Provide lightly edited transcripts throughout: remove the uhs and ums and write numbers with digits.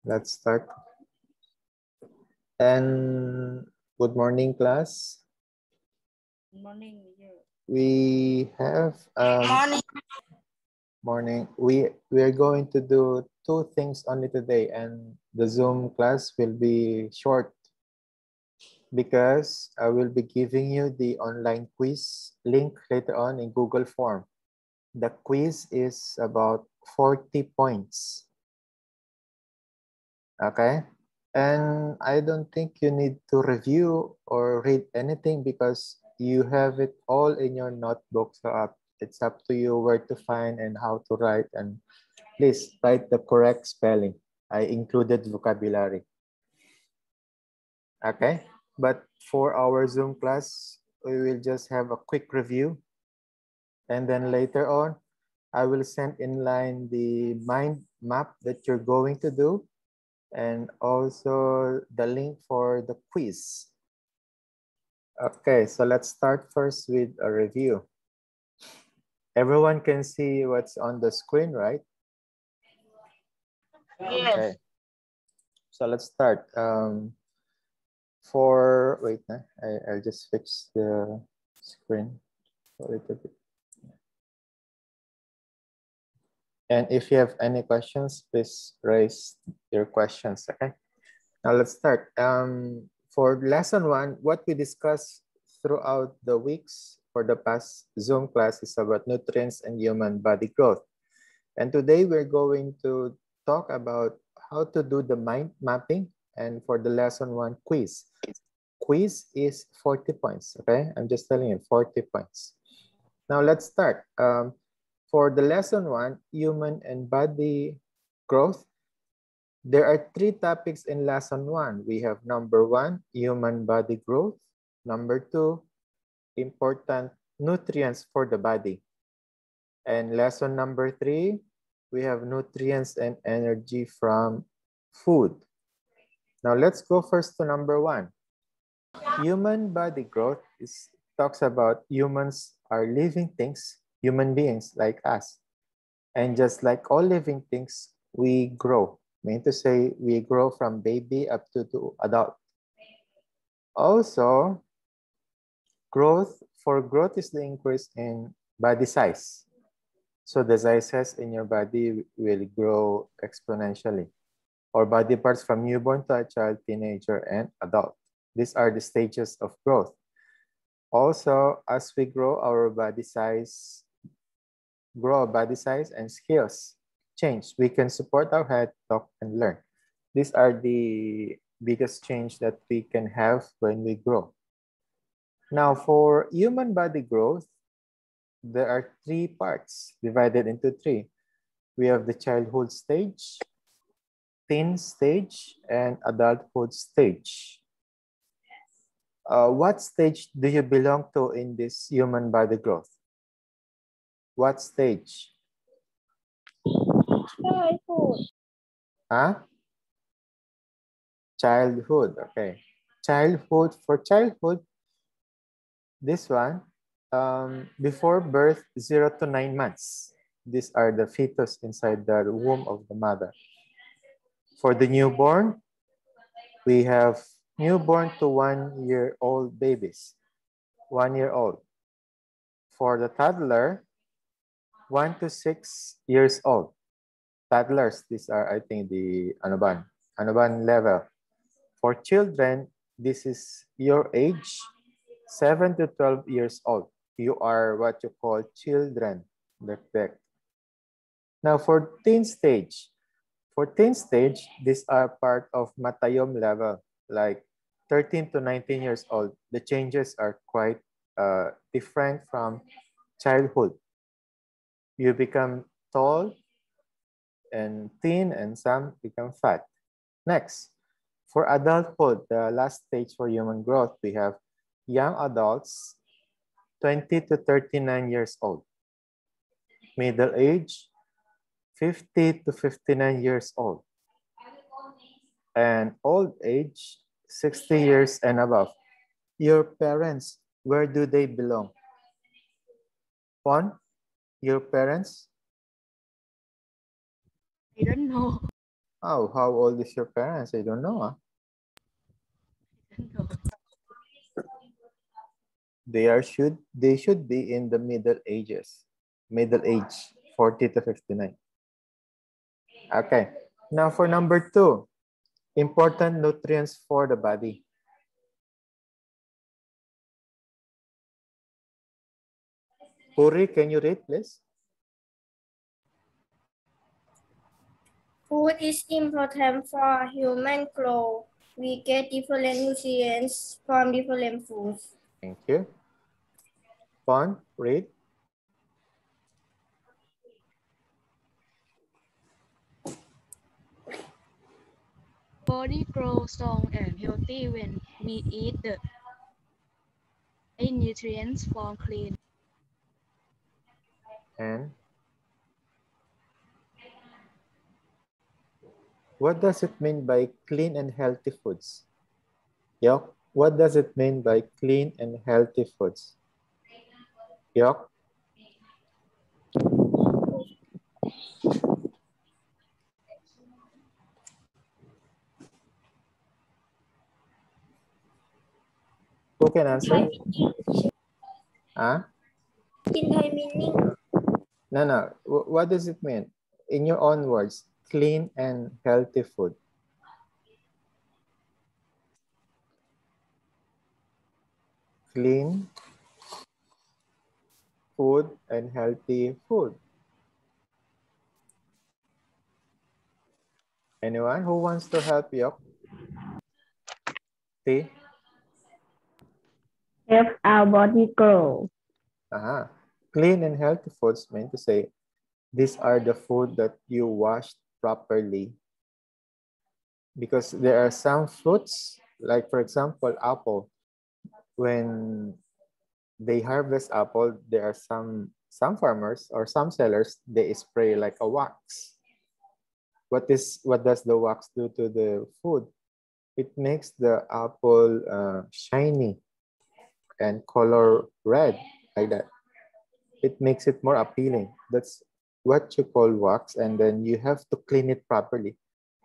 Let's start. And good morning, class. Good morning. We have morning. We are going to do two things only today, and the Zoom class will be short because I will be giving you the online quiz link later on in Google Form. The quiz is about 40 points. Okay. And I don't think you need to review or read anything because you have it all in your notebook. So it's up to you where to find and how to write. And please write the correct spelling. I included vocabulary. Okay. But for our Zoom class, we will just have a quick review. And then later on, I will send in line the mind map that you're going to do, and also the link for the quiz. Okay, so let's start first with a review. Everyone can see what's on the screen, right? Yes. Okay. So let's start. I'll just fix the screen a little bit. And if you have any questions, please raise your questions, okay? Now let's start. For lesson 1, what we discussed throughout the weeks for the past Zoom class is about nutrients and human body growth. And today we're going to talk about how to do the mind mapping, and for the lesson 1 quiz. Quiz is 40 points, okay? I'm just telling you, 40 points. Now let's start. For the lesson 1, human and body growth, there are 3 topics in lesson 1. We have number 1, human body growth. Number 2, important nutrients for the body. And lesson number 3, we have nutrients and energy from food. Now let's go first to number 1. Human body growth talks about humans are living things, human beings like us. And just like all living things, we grow. Mean to say we grow from baby up to adult. Also, growth is the increase in body size. So the sizes in your body will grow exponentially. Or body parts from newborn to a child, teenager, and adult. These are the stages of growth. Also, as we grow, our body size and skills change. We can support our head, talk, and learn. These are the biggest change that we can have when we grow. Now, for human body growth, there are 3 parts divided into 3. We have the childhood stage, teen stage, and adulthood stage. What stage do you belong to in this human body growth? What stage? Childhood. Huh? Childhood, okay. Childhood, for childhood, this one, before birth, 0 to 9 months. These are the fetus inside the womb of the mother. For the newborn, we have newborn to 1-year-old babies, 1 year old. For the toddler, 1 to 6 years old. Toddlers, these are, I think, the Anuban level. For children, this is your age, 7 to 12 years old. You are what you call children. Now for teen stage, these are part of matayom level, like 13 to 19 years old. The changes are quite different from childhood. You become tall and thin, and some become fat. Next, for adulthood, the last stage for human growth, we have young adults, 20 to 39 years old. Middle age, 50 to 59 years old. And old age, 60 years and above. Your parents, where do they belong? Pon, your parents? I don't know. Oh, how old is your parents? I don't know. No. They should be in the middle ages. Middle age, 40 to 59. Okay. Now for number 2, important nutrients for the body. Puri, can you read, please? Food is important for human growth. We get different nutrients from different foods. Thank you. Pon, read. Body grows strong and healthy when we eat the nutrients from clean. And what does it mean by clean and healthy foods? Yok, what does it mean by clean and healthy foods? Yok? Who can answer? Huh? In Thai meaning, No, no. What does it mean? In your own words, clean and healthy food. Clean food and healthy food. Anyone who wants to help Yok? See? help our body grow. Clean and healthy foods mean to say these are the food that you washed properly, because there are some fruits, like for example, apple. When they harvest apple, there are some farmers or some sellers, they spray like a wax. What does the wax do to the food? It makes the apple shiny and color red, like that. It makes it more appealing. That's what you call wax, and then you have to clean it properly.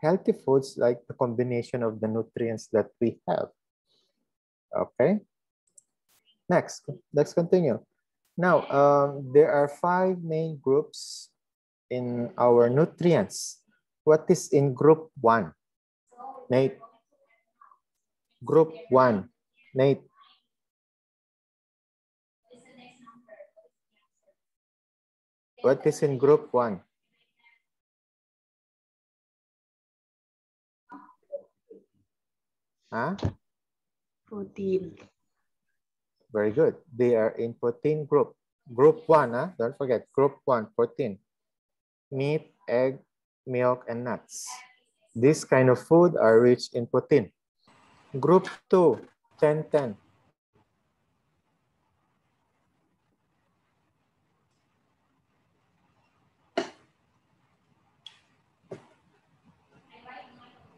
Healthy foods like the combination of the nutrients that we have. Okay. Next, let's continue. Now, there are 5 main groups in our nutrients. What is in group 1? Nate. Group 1. Nate. What is in group 1? Huh? Protein. Very good. They are in protein group. Group 1, huh? Don't forget, group 1, protein. Meat, egg, milk, and nuts. This kind of food are rich in protein. Group 2, 10-10.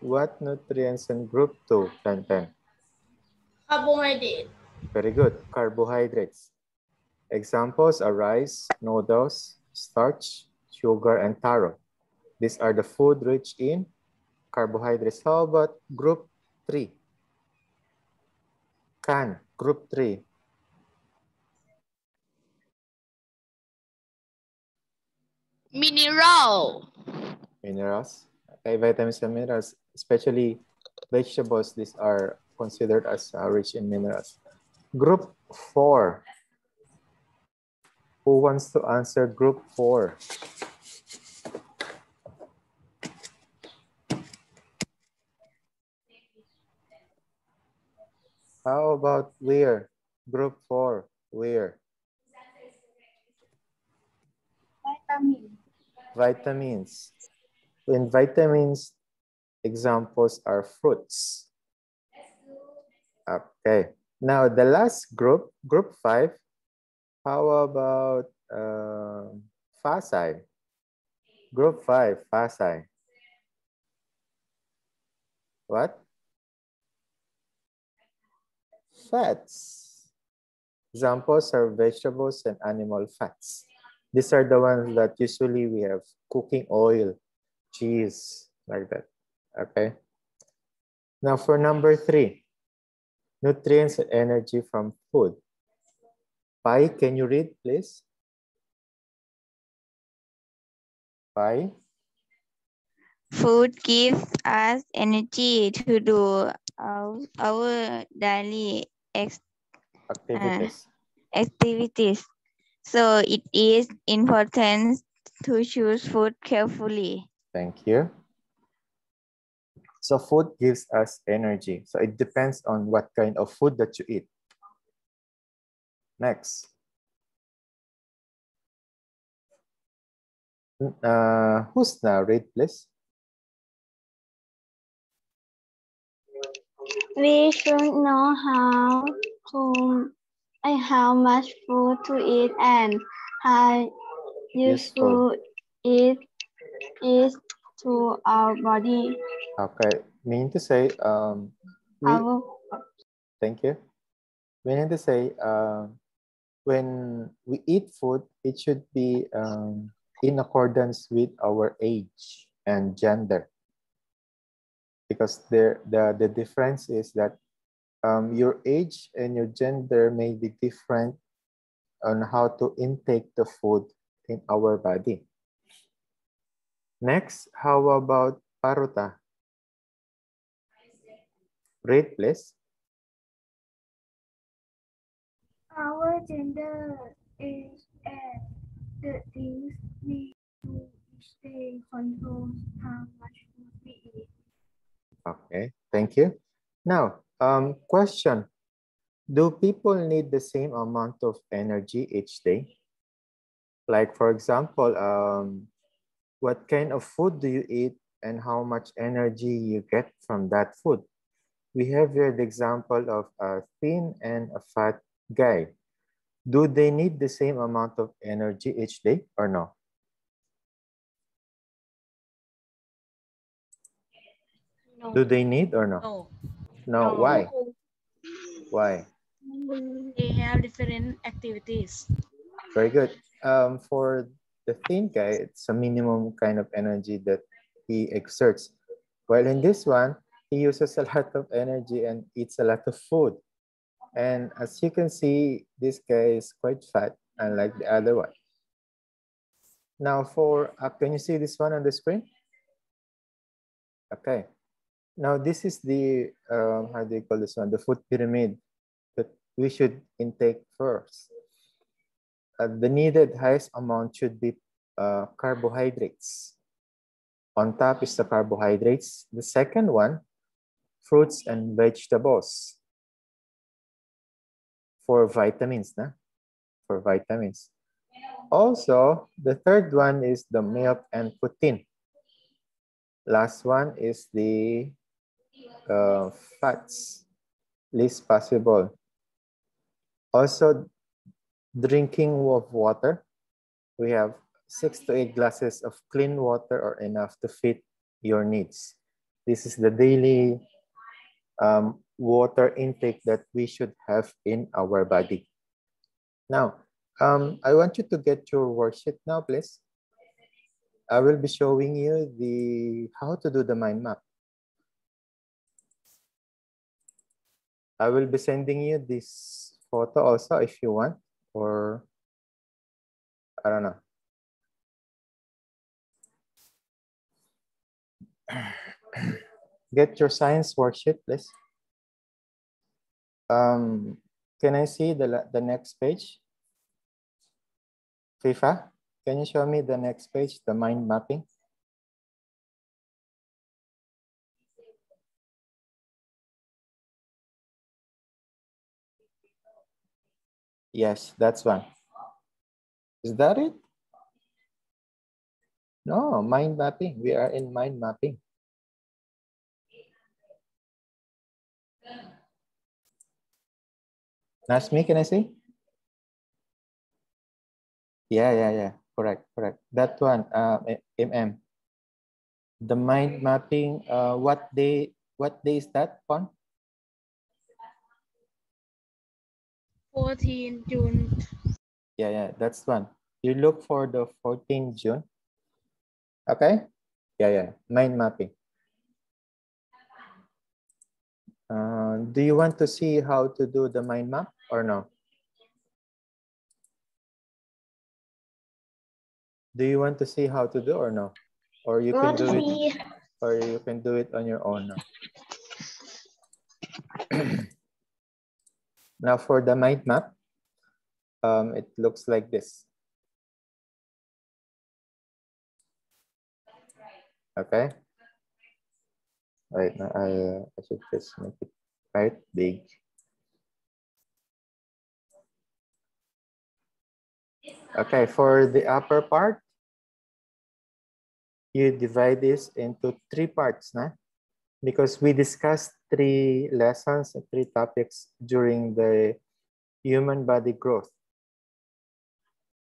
What nutrients in group 2, 10-10? Carbohydrate. Very good. Carbohydrates. Examples are rice, noodles, starch, sugar, and taro. These are the food rich in carbohydrates. How about group 3? Can, group 3. Mineral. Minerals. Okay, vitamins and minerals, especially vegetables, these are considered as rich in minerals. Group 4. Who wants to answer group 4? How about where? Group 4, where? Vitamin. Vitamins. In vitamins, examples are fruits. Okay. Now the last group, group 5, how about Fasai? Group 5, Fasai. What? Fats. Examples are vegetables and animal fats. These are the ones that usually we have: cooking oil, cheese, like that. Okay. Now for number 3, nutrients and energy from food. Pai, can you read, please? Pai? Food gives us energy to do our daily Activities. activities. So it is important to choose food carefully. Thank you. So food gives us energy. So it depends on what kind of food that you eat. Next. Who's now? Read, please. We should know how much food to eat and how useful it is to our body. Okay. Meaning to say, thank you. Meaning to say, when we eat food, it should be in accordance with our age and gender. Because the difference is that your age and your gender may be different on how to intake the food in our body. Next, how about paruta? Read, please. Our gender, age, and the things we do each day control how much food we eat. Okay, thank you. Now, question. Do people need the same amount of energy each day? Like, for example, what kind of food do you eat and how much energy you get from that food? We have here the example of a thin and a fat guy. Do they need the same amount of energy each day or no? No. Do they need or no? No. No. No. Why? Why? They have different activities. Very good. For the thin guy, it's a minimum kind of energy that he exerts. While in this one, he uses a lot of energy and eats a lot of food. And as you can see, this guy is quite fat, unlike the other one. Now for, can you see this one on the screen? Okay. Now this is the, how do you call this one? The food pyramid that we should intake first. The needed highest amount should be carbohydrates. On top is the carbohydrates. The second one, fruits and vegetables. For vitamins, na? For vitamins. Also, the third one is the milk and protein. Last one is the fats, least possible. Also, drinking of water. We have 6 to 8 glasses of clean water are enough to fit your needs. This is the daily water intake that we should have in our body. Now, I want you to get your worksheet now, please. I will be showing you the how to do the mind map. I will be sending you this photo also if you want, or I don't know. Get your science worksheet, please. Can I see the next page? FIFA, can you show me the next page, the mind mapping? Yes, that's one. Is that it? No, mind mapping. We are in mind mapping. Nasmi, can I see? Yeah. Correct. That one, MM. The mind mapping, what day is that on? 14 June. Yeah, that's one. You look for the 14th June. Okay. Yeah, mind mapping. Do you want to see how to do the mind map or no? Do you want to see how to do or no? Or you can do it, or you can do it on your own now. Now for the mind map, it looks like this. Okay. Right now, I should just make it quite big. Okay, for the upper part, you divide this into 3 parts, nah? Because we discussed 3 lessons and 3 topics during the human body growth.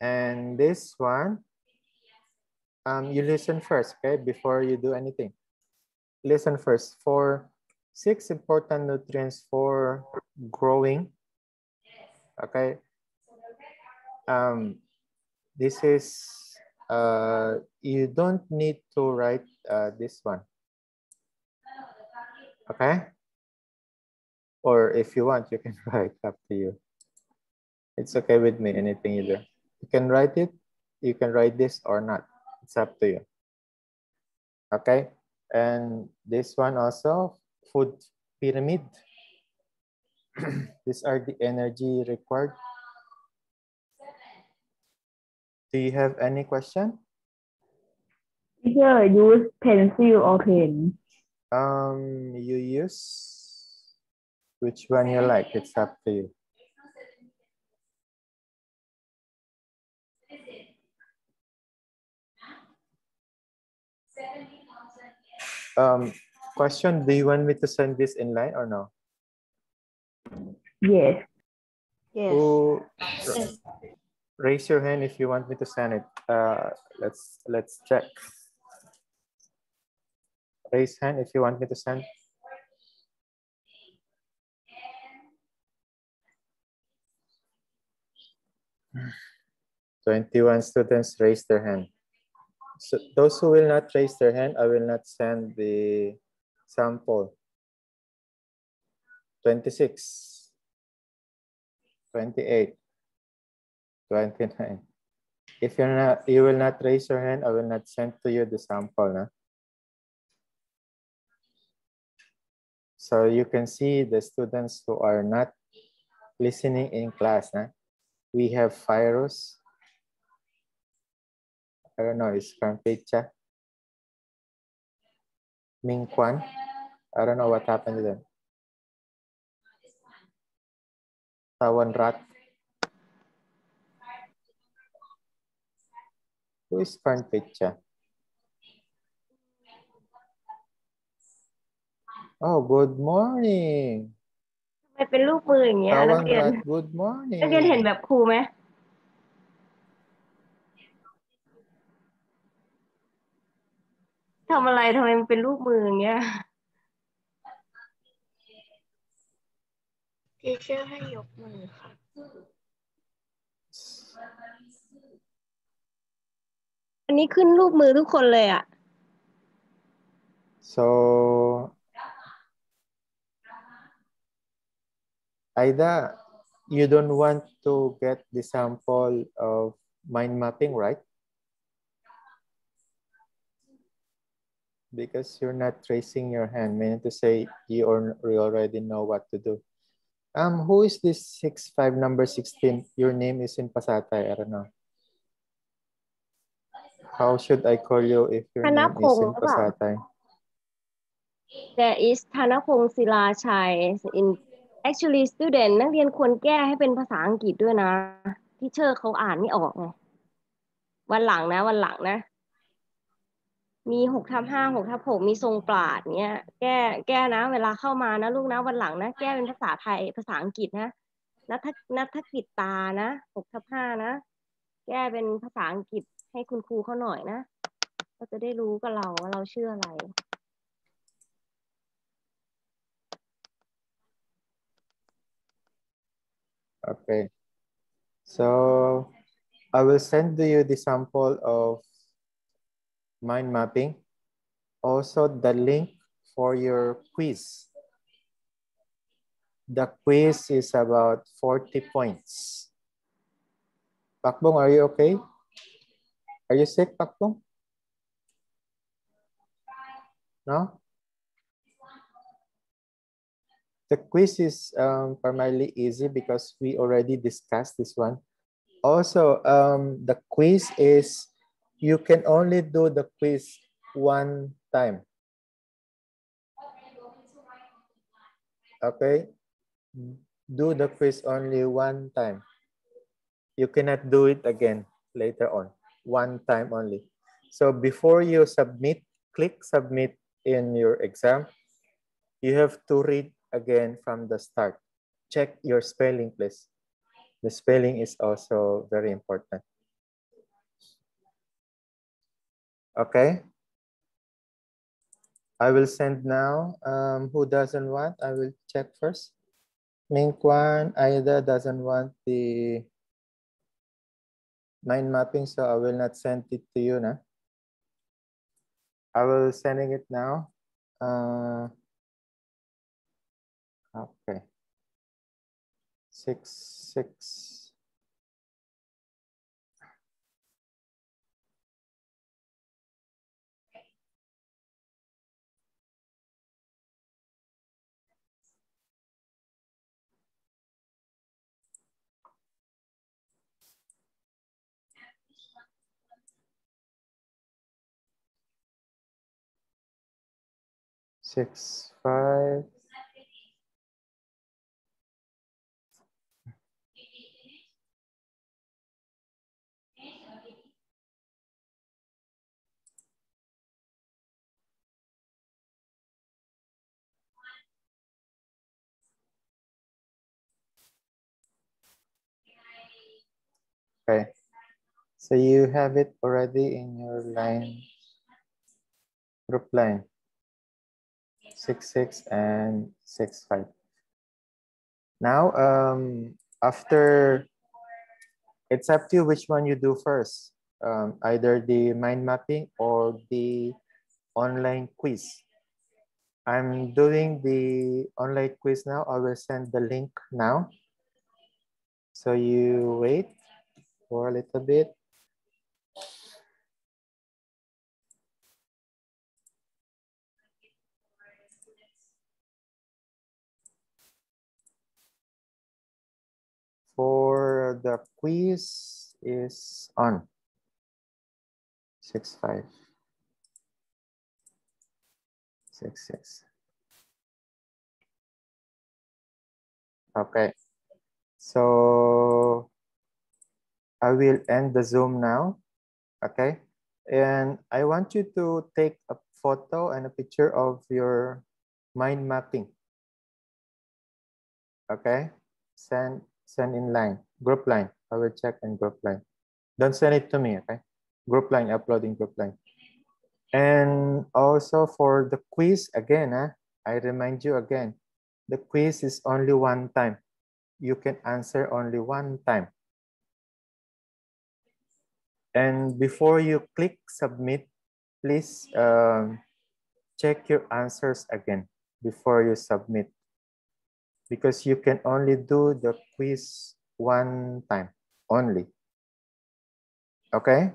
And this one, you listen first, okay, before you do anything. Listen first. For 6 important nutrients for growing, okay, this is, you don't need to write this one, okay? Or if you want, you can write, up to you. It's okay with me, anything either. You can write it, you can write this or not. It's up to you. Okay, and this one also, food pyramid. These are the energy required. Do you have any question? Teacher, use pencil or pen? You use which one you like. It's up to you. Question, do you want me to send this in line or no? Yes. Who, raise your hand if you want me to send it. Let's check. Raise hand if you want me to send. "21 students raised their hand. So those who will not raise their hand, I will not send the sample. 26, 28, 29. If you will not raise your hand, I will not send to you the sample. Nah? So you can see the students who are not listening in class. Nah? We have virus. I don't know, it's Kampecha. Ming Kwan. I don't know what happened to them. Tawan Rat. Who is Kampecha? Oh, good morning. ทำไมเป็นรูปมืออย่างเงี้ยนัก Tawan เรียน Rat, good นักเรียนเห็น morning. แบบครูไหมทำอะไรทำไมมันเป็นรูปมืออย่างเงี้ย ทีเชอร์ให้ยกมือค่ะ อันนี้ขึ้นรูปมือทุกคนเลยอ่ะ So, Aida, you don't want to get the sample of mind mapping, right? Because you're not raising your hand, meaning to say you already know what to do. Who is this 65 number 16? Your name is in Pasatay, I don't know. How should I call you if your name is in Pasatay? There is ธนพงศ์ศิลาชัย in actually student นักเรียนควรแก้ให้เป็นภาษาอังกฤษด้วยนะที่เชอร์เขาอ่านไม่ออกไงวันหลังนะมี6/5 6/6มีทรงปราดเนี้ยแก้นะเวลาเข้ามานะลูกนะวันหลังนะแก้เป็นภาษาไทยภาษาอังกฤษนะนัทกิจตานะ6/5นะแก้เป็นภาษาอังกฤษให้คุณครูเขาหน่อยนะเขาจะได้รู้กับเราว่าเราชื่ออะไร Okay. So I will send to you the sample of mind mapping. also the link for your quiz. The quiz is about 40 points. Pakbong, are you okay? Are you sick, Pakbong? No? The quiz is primarily easy because we already discussed this one. Also, the quiz is, you can only do the quiz one time. Okay? Do the quiz only one time. You cannot do it again later on. One time only. So before you submit, click submit in your exam, you have to read again from the start. Check your spelling, please. The spelling is also very important. Okay. I will send now. Who doesn't want? I will check first. Mingquan, Aida doesn't want the mind mapping, so I will not send it to you now. I will sending it now. Okay. 6. Six, 5. Okay. So you have it already in your line, group line. 6, and 6, 5. Now, after, it's up to you which one you do first. Either the mind mapping or the online quiz. I'm doing the online quiz now. I will send the link now. So you wait for a little bit. For the quiz is on. 6, 5. 6, 6. Okay. So I will end the Zoom now. Okay. And I want you to take a photo and a picture of your mind mapping. Okay. Send in line, group line. I will check in group line. Don't send it to me, okay? Group line, uploading group line. And also for the quiz, again, I remind you again, the quiz is only one time. You can answer only one time. And before you click submit, please check your answers again before you submit, because you can only do the quiz one time only. Okay?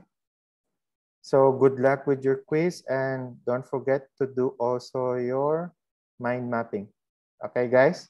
So good luck with your quiz, and don't forget to do also your mind mapping. Okay, guys?